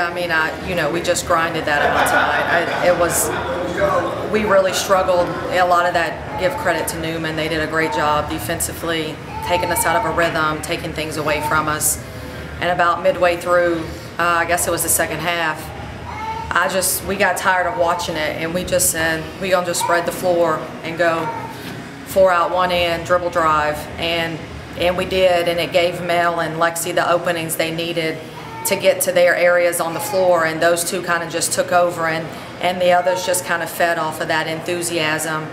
Yeah, I mean, we just grinded that out tonight. We really struggled. A lot of that, give credit to Newman. They did a great job defensively, taking us out of a rhythm, taking things away from us. And about midway through, I guess it was the second half, we got tired of watching it, and we just said, we're gonna just spread the floor and go 4 out, 1 in, dribble drive, and we did, and it gave Mel and Lexi the openings they needed to get to their areas on the floor, and those two kind of just took over, and the others just kind of fed off of that enthusiasm.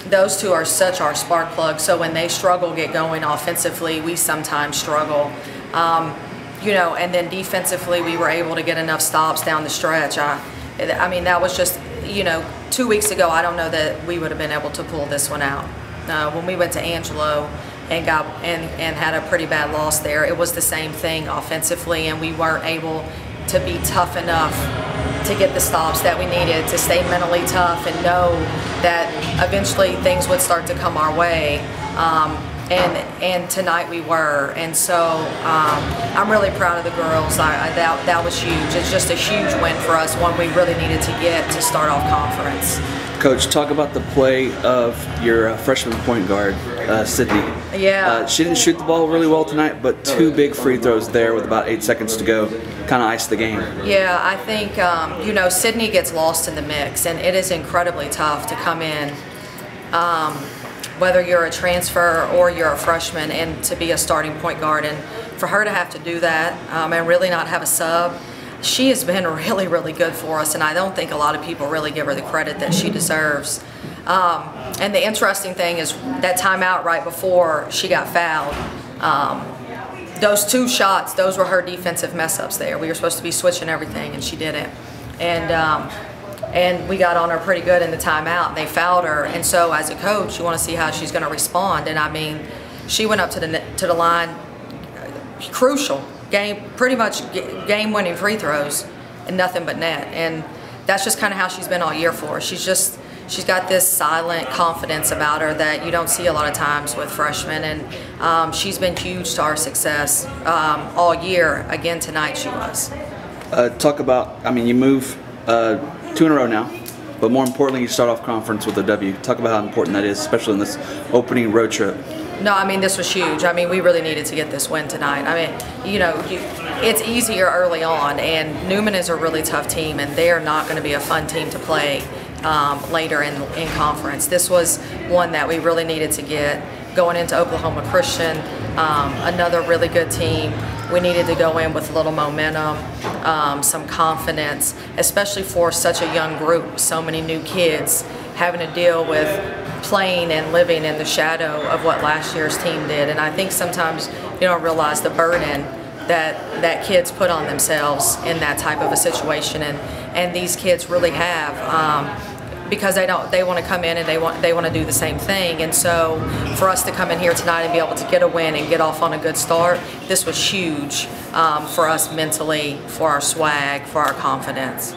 Those two are such our spark plug, so when they struggle, get going offensively, we sometimes struggle. And then defensively, we were able to get enough stops down the stretch. I mean, that was just, 2 weeks ago, I don't know that we would have been able to pull this one out. When we went to Angelo and had a pretty bad loss there, it was the same thing offensively, and we weren't able to be tough enough to get the stops that we needed, to stay mentally tough and know that eventually things would start to come our way. And tonight we were, and so I'm really proud of the girls. That was huge. It's just a huge win for us, one we really needed to get to start off conference. Coach, talk about the play of your freshman point guard, Sydney. Yeah. She didn't shoot the ball really well tonight, but 2 big free throws there with about 8 seconds to go kind of iced the game. Yeah, I think, Sydney gets lost in the mix, and it is incredibly tough to come in, whether you're a transfer or you're a freshman, and to be a starting point guard. And for her to have to do that and really not have a sub, she has been really, really good for us, and I don't think a lot of people really give her the credit that she deserves. And the interesting thing is that timeout right before she got fouled, those 2 shots, those were her defensive mess-ups there. We were supposed to be switching everything, and she didn't. And we got on her pretty good in the timeout, and they fouled her. And so as a coach, you want to see how she's going to respond. And I mean, she went up to the line, crucial, pretty much game-winning free throws, and nothing but net. And that's just kind of how she's been all year for us. She's got this silent confidence about her that you don't see a lot of times with freshmen, and she's been huge to our success all year. Again, tonight she was. Talk about, you move 2 in a row now, but more importantly, you start off conference with a W. Talk about how important that is, especially in this opening road trip. No, this was huge. We really needed to get this win tonight. It's easier early on, and Newman is a really tough team, and they're not going to be a fun team to play later in conference. This was one that we really needed to get. Going into Oklahoma Christian, another really good team. We needed to go in with a little momentum, some confidence, especially for such a young group, so many new kids, having to deal with playing and living in the shadow of what last year's team did. And I think sometimes you don't realize the burden that kids put on themselves in that type of a situation, and these kids really have. Because they want to come in and they want to do the same thing. And so for us to come in here tonight and be able to get a win and get off on a good start, this was huge for us mentally, for our swag, for our confidence.